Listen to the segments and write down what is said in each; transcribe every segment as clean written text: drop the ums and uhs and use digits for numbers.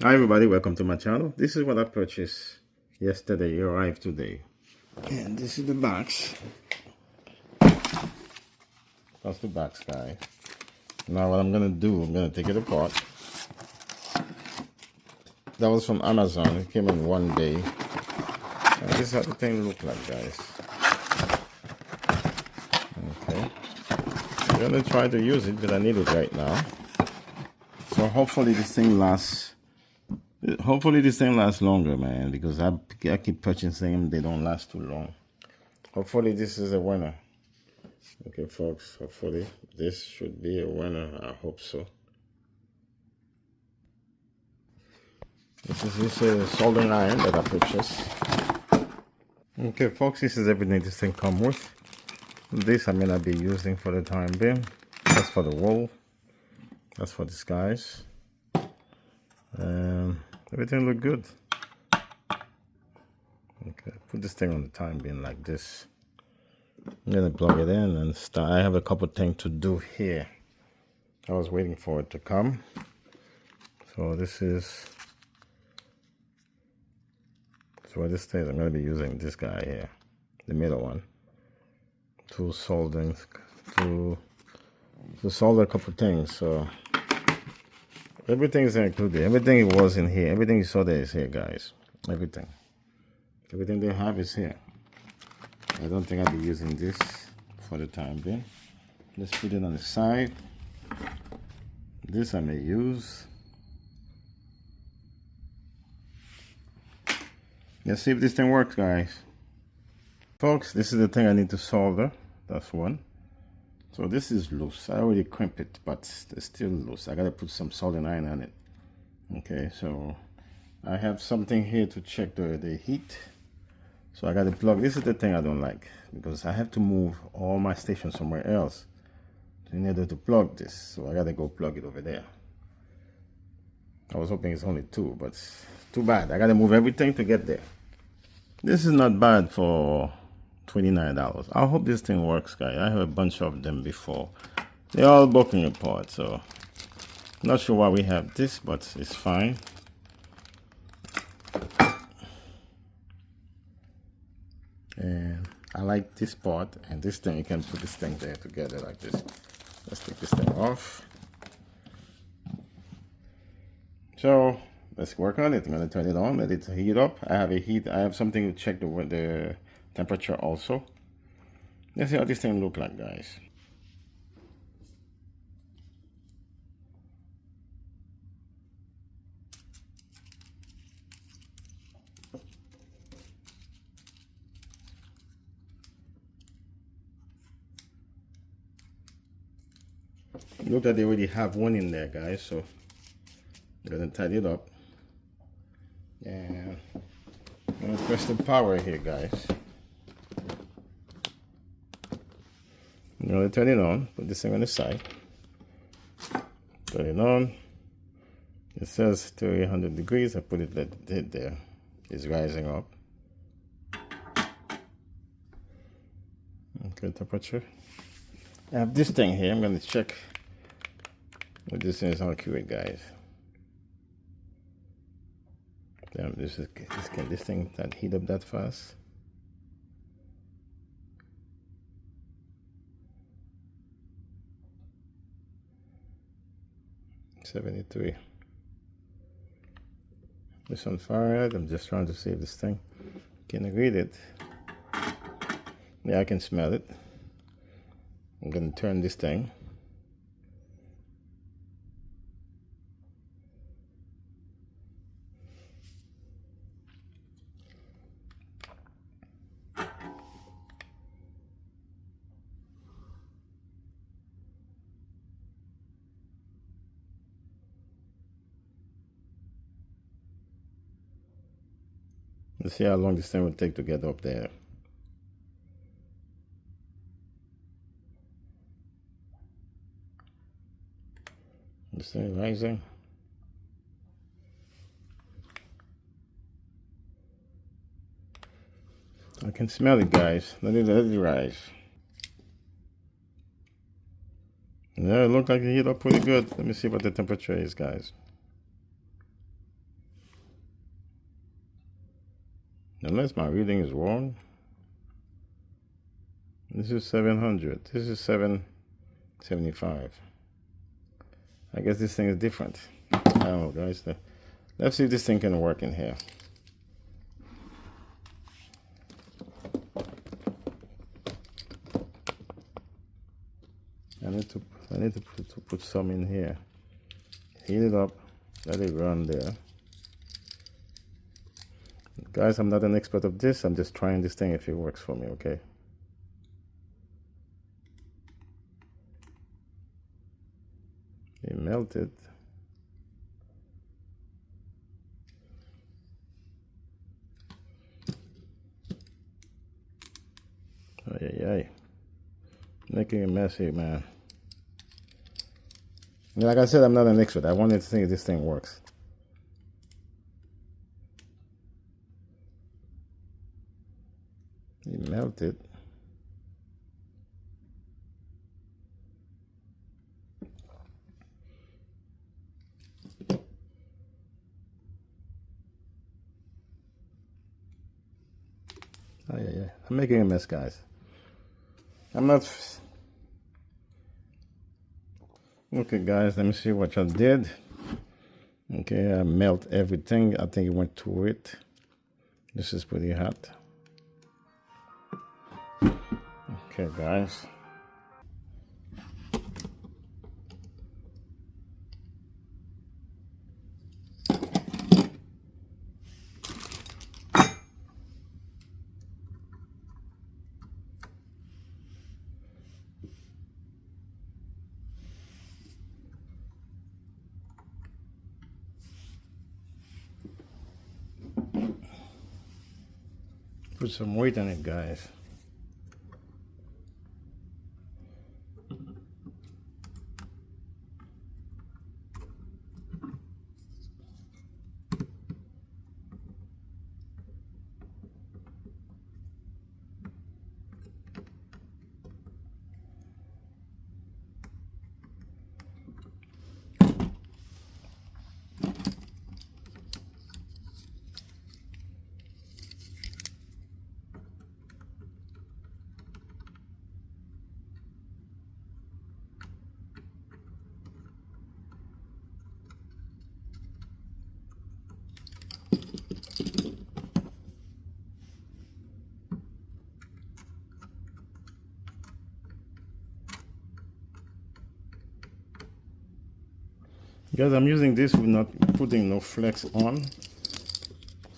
Hi everybody, welcome to my channel. This is what I purchased yesterday. It arrived today. And this is the box. That's the box, guys. Now what I'm gonna do, I'm gonna take it apart. That was from Amazon. It came in one day. And this is how the thing look like, guys. Okay. I'm gonna try to use it because I need it right now. So hopefully this thing lasts. Hopefully this thing lasts longer, man, because I keep purchasing them. They don't last too long. Hopefully this is a winner. Okay, folks, hopefully this should be a winner. I hope so. This is a soldering iron that I purchased. Okay, folks, this is everything this thing comes with. This I may not be using for the time being. That's for the wool. That's for this, guys. Everything look good. Okay, put this thing on the time being like this. I'm gonna plug it in and start. I have a couple things to do here. I was waiting for it to come. So this is what this is. I'm gonna be using this guy here, the middle one, to solder a couple things. So everything is included. Everything was in here. Everything you saw there is here, guys. Everything they have is here. I don't think I'll be using this for the time being. Let's put it on the side. This I may use. Let's see if this thing works, guys. Folks, this is the thing I need to solder. That's one. So this is loose. I already crimped it, but it's still loose. I gotta put some soldering iron on it. Okay, so I have something here to check the heat. So I gotta plug. This is the thing I don't like, because I have to move all my stations somewhere else in order to plug this. So I gotta go plug it over there. I was hoping it's only two, but it's too bad. I gotta move everything to get there. This is not bad for $29. I hope this thing works, guys. I have a bunch of them before. They're all broken apart, so not sure why we have this, but it's fine. And I like this part, and this thing, you can put this thing there together like this. Let's take this thing off. So let's work on it. I'm gonna turn it on, let it heat up. I have something to check the temperature also. Let's see how this thing look like, guys. Look that they already have one in there, guys, so I'm gonna tidy it up. And I'm gonna press the power here, guys. I'm gonna turn it on, put this thing on the side. Turn it on. It says 300 degrees. I put it there. It's rising up. Okay, temperature. I have this thing here. I'm gonna check if this thing is accurate, guys. Damn, this thing that heat up that fast? $73. It's on Fahrenheit. I'm just trying to see if this thing can read it. Yeah, I can smell it. I'm gonna turn this thing. Let's see how long this thing will take to get up there. This thing rising. I can smell it, guys. Let it rise. Yeah, it looks like it heat up pretty good. Let me see what the temperature is, guys. Unless my reading is wrong. This is 700. This is 775. I guess this thing is different. I don't know, guys. Let's see if this thing can work in here. I need to put some in here. Heat it up. Let it run there. Guys, I'm not an expert of this. I'm just trying this thing if it works for me, okay? It melted. Ay. Making a mess here, man. Like I said, I'm not an expert. I wanted to see if this thing works. It melted. Yeah. I'm making a mess, guys. I'm not... Okay, guys, let me see what I did. Okay, I melt everything. I think it went through it. This is pretty hot. Okay, guys. Put some weight on it, guys. Guys, I'm using this with not putting no flex on,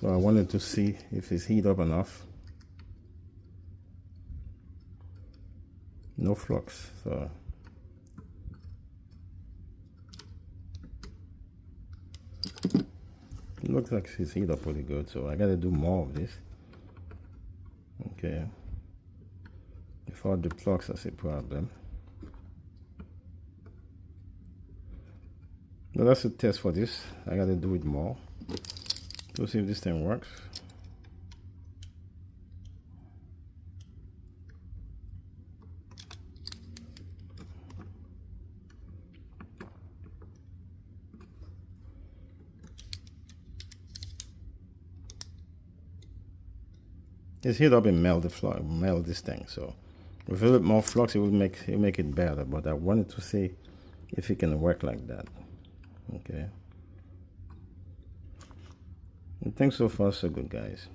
so I wanted to see if it's heat up enough. No flux, so it looks like it's heat up pretty good, so I gotta do more of this. Okay, before the flux, that's a problem. But that's a test for this. I gotta do it more to see if this thing works. It's heat up and melt this thing. So with a little bit more flux, it will make it better. But I wanted to see if it can work like that. Okay. I think so far so good, guys.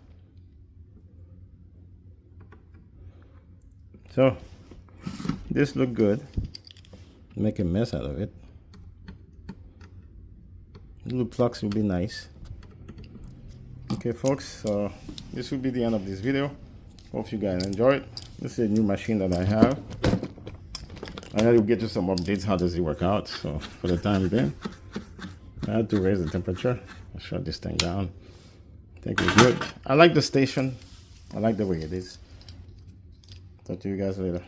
So this looked good. Make a mess out of it. Little plugs will be nice. Okay, folks, so this will be the end of this video. Hope you guys enjoyed. This is a new machine that I have. I will get you some updates. How does it work out? So for the time being, I had to raise the temperature. I'll shut this thing down. I think it's good. I like the station. I like the way it is. Talk to you guys later.